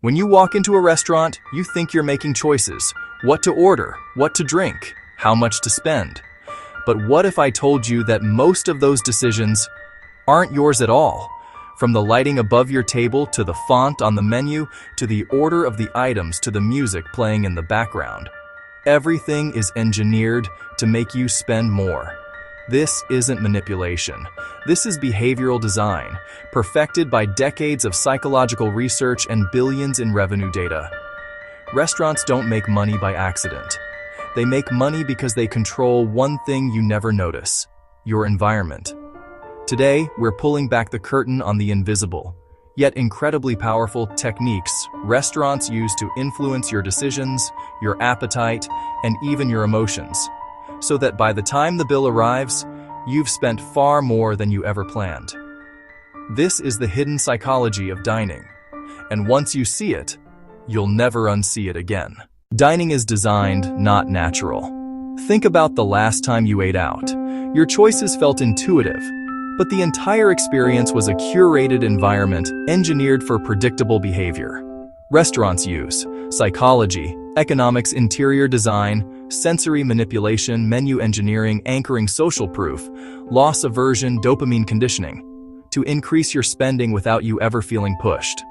When you walk into a restaurant, you think you're making choices. What to order, what to drink, how much to spend. But what if I told you that most of those decisions aren't yours at all? From the lighting above your table, to the font on the menu, to the order of the items, to the music playing in the background. Everything is engineered to make you spend more. This isn't manipulation. This is behavioral design, perfected by decades of psychological research and billions in revenue data. Restaurants don't make money by accident. They make money because they control one thing you never notice: your environment. Today, we're pulling back the curtain on the invisible, yet incredibly powerful techniques restaurants use to influence your decisions, your appetite, and even your emotions, so that by the time the bill arrives, you've spent far more than you ever planned. This is the hidden psychology of dining, and once you see it, you'll never unsee it again. Dining is designed, not natural. Think about the last time you ate out. Your choices felt intuitive, but the entire experience was a curated environment engineered for predictable behavior. Restaurants use psychology, economics, interior design, sensory manipulation, menu engineering, anchoring, social proof, loss aversion, dopamine conditioning, to increase your spending without you ever feeling pushed.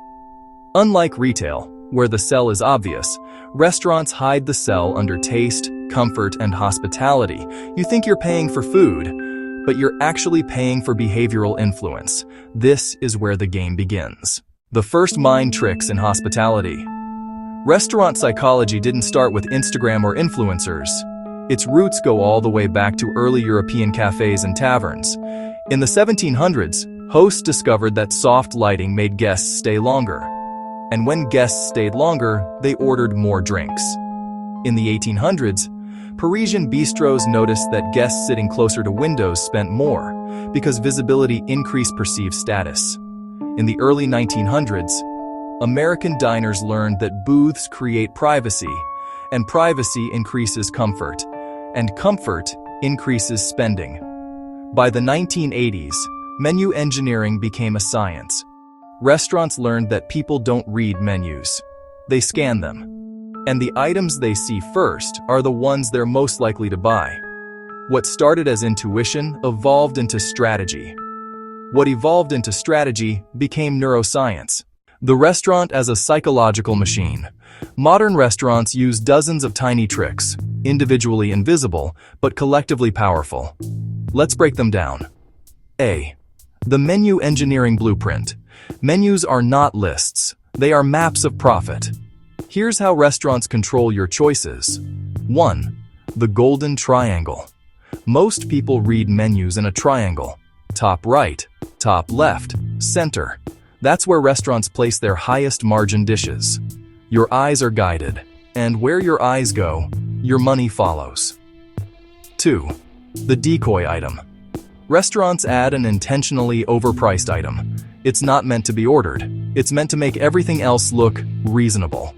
Unlike retail, where the sell is obvious, restaurants hide the sell under taste, comfort, and hospitality. You think you're paying for food, but you're actually paying for behavioral influence. This is where the game begins. The first mind tricks in hospitality. Restaurant psychology didn't start with Instagram or influencers. Its roots go all the way back to early European cafes and taverns. In the 1700s, hosts discovered that soft lighting made guests stay longer. And when guests stayed longer, they ordered more drinks. In the 1800s, Parisian bistros noticed that guests sitting closer to windows spent more, because visibility increased perceived status. In the early 1900s, American diners learned that booths create privacy, and privacy increases comfort, and comfort increases spending. By the 1980s, menu engineering became a science. Restaurants learned that people don't read menus. They scan them. And the items they see first are the ones they're most likely to buy. What started as intuition evolved into strategy. What evolved into strategy became neuroscience. The restaurant as a psychological machine. Modern restaurants use dozens of tiny tricks, individually invisible, but collectively powerful. Let's break them down. A. The menu engineering blueprint. Menus are not lists. They are maps of profit. Here's how restaurants control your choices. 1. The golden triangle. Most people read menus in a triangle. Top right, top left, center. That's where restaurants place their highest margin dishes. Your eyes are guided, and where your eyes go, your money follows. 2. The decoy item. Restaurants add an intentionally overpriced item. It's not meant to be ordered. It's meant to make everything else look reasonable.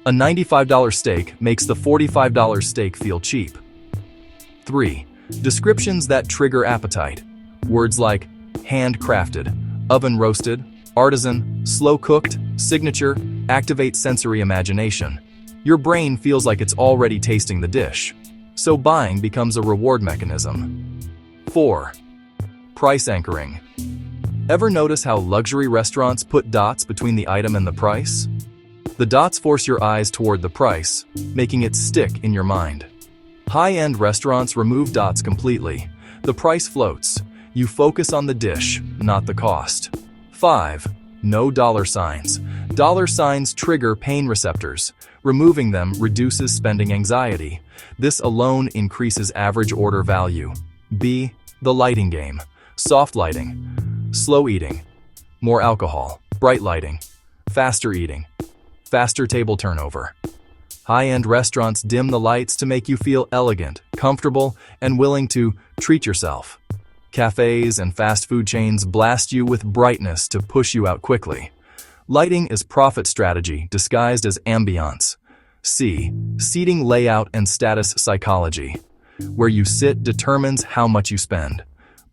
A $95 steak makes the $45 steak feel cheap. 3. Descriptions that trigger appetite. Words like handcrafted, oven-roasted, artisan, slow-cooked, signature activate sensory imagination. Your brain feels like it's already tasting the dish, so buying becomes a reward mechanism. 4. Price anchoring. Ever notice how luxury restaurants put dots between the item and the price? The dots force your eyes toward the price, making it stick in your mind. High-end restaurants remove dots completely. The price floats. You focus on the dish, not the cost. 5. No dollar signs. Dollar signs trigger pain receptors. Removing them reduces spending anxiety. This alone increases average order value. B. The lighting game. Soft lighting. Slow eating. More alcohol. Bright lighting. Faster eating. Faster table turnover. High-end restaurants dim the lights to make you feel elegant, comfortable, and willing to treat yourself. Cafes and fast food chains blast you with brightness to push you out quickly. Lighting is profit strategy disguised as ambiance. C. Seating layout and status psychology. Where you sit determines how much you spend.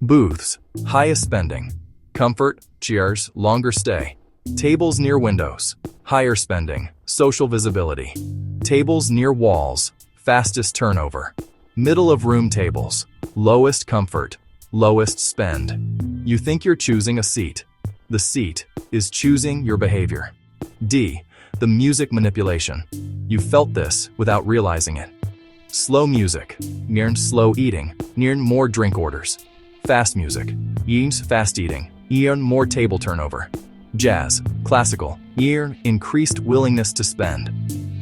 Booths, highest spending. Comfort, chairs, longer stay. Tables near windows. higher spending, social visibility. Tables near walls, fastest turnover. Middle of room tables, lowest comfort, lowest spend. You think you're choosing a seat. The seat is choosing your behavior. D. The music manipulation. You felt this without realizing it. Slow music, near slow eating, near more drink orders. Fast music, means fast eating, near more table turnover. Jazz, classical, near increased willingness to spend.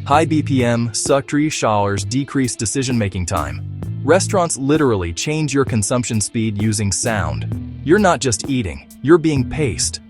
High BPM, sutri showers decrease decision-making time. Restaurants literally change your consumption speed using sound. You're not just eating, you're being paced.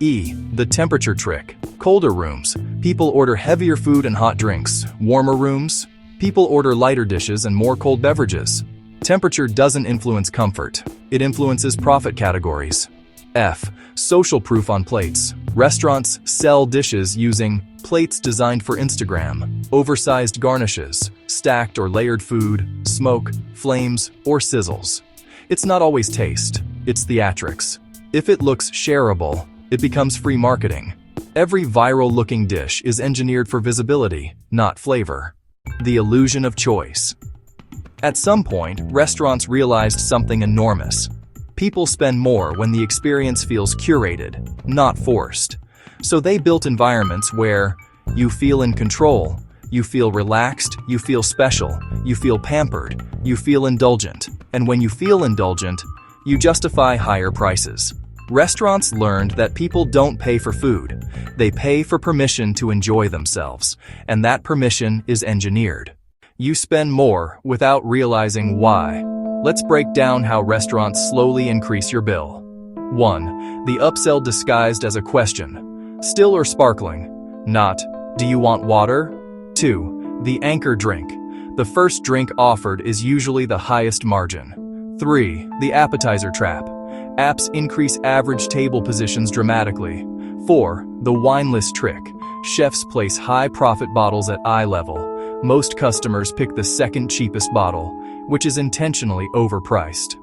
E. The temperature trick. Colder rooms. People order heavier food and hot drinks. Warmer rooms. People order lighter dishes and more cold beverages. Temperature doesn't influence comfort. It influences profit categories. F. Social proof on plates. Restaurants sell dishes using plates designed for Instagram, oversized garnishes, stacked or layered food, smoke, flames, or sizzles. It's not always taste, it's theatrics. If it looks shareable, it becomes free marketing. Every viral-looking dish is engineered for visibility, not flavor. The illusion of choice. At some point, restaurants realized something enormous. People spend more when the experience feels curated, not forced. So they built environments where you feel in control, you feel relaxed, you feel special, you feel pampered, you feel indulgent. And when you feel indulgent, you justify higher prices. Restaurants learned that people don't pay for food. They pay for permission to enjoy themselves, and that permission is engineered. You spend more without realizing why. Let's break down how restaurants slowly increase your bill. 1. The upsell disguised as a question. Still or sparkling? Not, do you want water? 2. The anchor drink. The first drink offered is usually the highest margin. 3. The appetizer trap. Apps increase average table positions dramatically. 4. The wine list trick. Chefs place high-profit bottles at eye level. Most customers pick the second cheapest bottle, which is intentionally overpriced.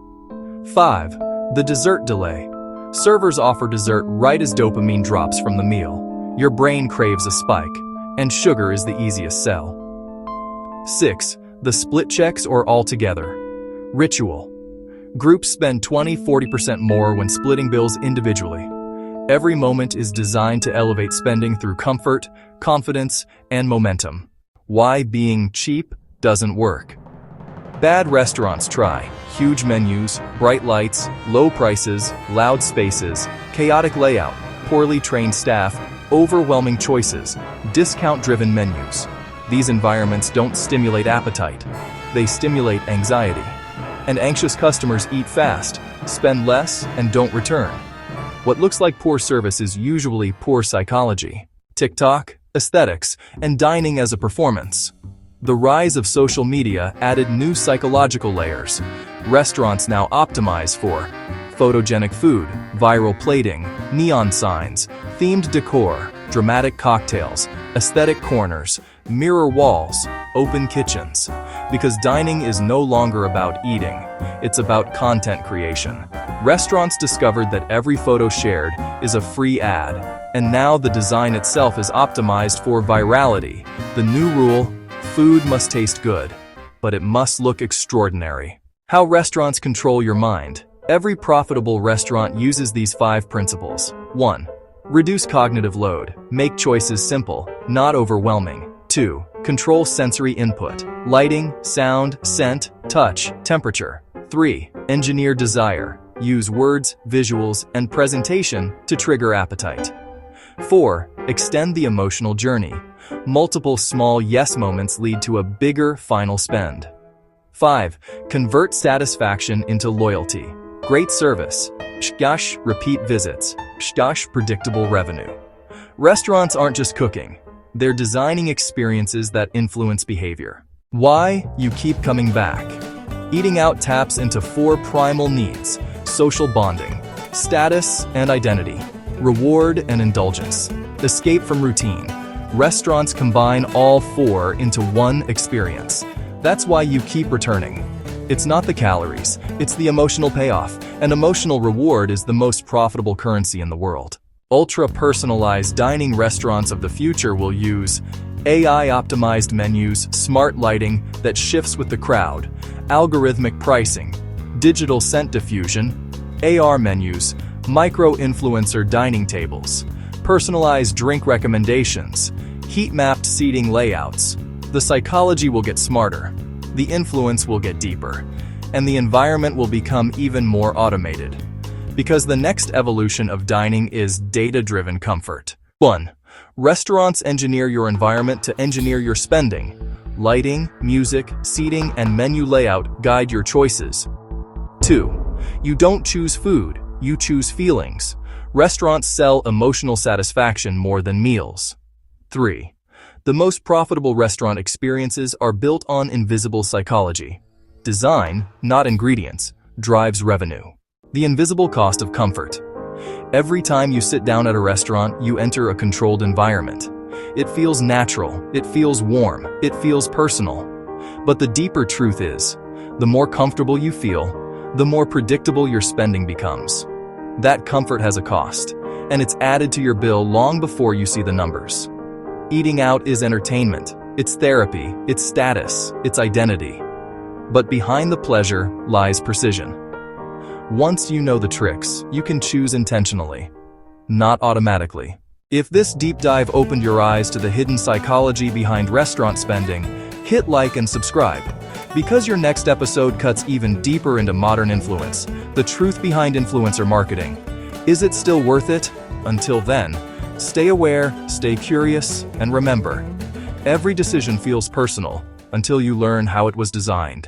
5. The dessert delay. Servers offer dessert right as dopamine drops from the meal. Your brain craves a spike, and sugar is the easiest sell. 6. The split checks or all together. Ritual. Groups spend 20-40% more when splitting bills individually. Every moment is designed to elevate spending through comfort, confidence, and momentum. Why being cheap doesn't work. Bad restaurants try. Huge menus, bright lights, low prices, loud spaces, chaotic layout, poorly trained staff, overwhelming choices, discount-driven menus. These environments don't stimulate appetite. They stimulate anxiety. And anxious customers eat fast, spend less, and don't return. What looks like poor service is usually poor psychology. TikTok, aesthetics, and dining as a performance. The rise of social media added new psychological layers. Restaurants now optimize for photogenic food, viral plating, neon signs, themed decor, dramatic cocktails, aesthetic corners, mirror walls, open kitchens. Because dining is no longer about eating, it's about content creation. Restaurants discovered that every photo shared is a free ad, and now the design itself is optimized for virality. The new rule: food must taste good, but it must look extraordinary. How restaurants control your mind. Every profitable restaurant uses these 5 principles. 1. Reduce cognitive load. Make choices simple, not overwhelming. 2. Control sensory input. Lighting, sound, scent, touch, temperature. 3. Engineer desire. Use words, visuals, and presentation to trigger appetite. 4. Extend the emotional journey. Multiple small yes moments lead to a bigger final spend. 5. Convert satisfaction into loyalty. Great service. Shgash repeat visits. Shgash predictable revenue. Restaurants aren't just cooking. They're designing experiences that influence behavior. Why you keep coming back. Eating out taps into 4 primal needs: social bonding, status and identity, reward and indulgence, escape from routine. Restaurants combine all 4 into one experience. That's why you keep returning. It's not the calories, it's the emotional payoff, and emotional reward is the most profitable currency in the world. Ultra-personalized dining restaurants of the future will use AI-optimized menus, smart lighting that shifts with the crowd, algorithmic pricing, digital scent diffusion, AR menus, micro-influencer dining tables, personalized drink recommendations, heat-mapped seating layouts. The psychology will get smarter, the influence will get deeper, and the environment will become even more automated. Because the next evolution of dining is data-driven comfort. 1. Restaurants engineer your environment to engineer your spending. Lighting, music, seating, and menu layout guide your choices. 2. You don't choose food, you choose feelings. Restaurants sell emotional satisfaction more than meals. 3. The most profitable restaurant experiences are built on invisible psychology. Design, not ingredients, drives revenue. The invisible cost of comfort. Every time you sit down at a restaurant, you enter a controlled environment. It feels natural, it feels warm, it feels personal. But the deeper truth is, the more comfortable you feel, the more predictable your spending becomes. That comfort has a cost, and it's added to your bill long before you see the numbers. Eating out is entertainment, it's therapy, it's status, it's identity. But behind the pleasure lies precision. Once you know the tricks, you can choose intentionally, not automatically. If this deep dive opened your eyes to the hidden psychology behind restaurant spending, hit like and subscribe. Because your next episode cuts even deeper into modern influence, the truth behind influencer marketing. Is it still worth it? Until then, stay aware, stay curious, and remember, every decision feels personal until you learn how it was designed.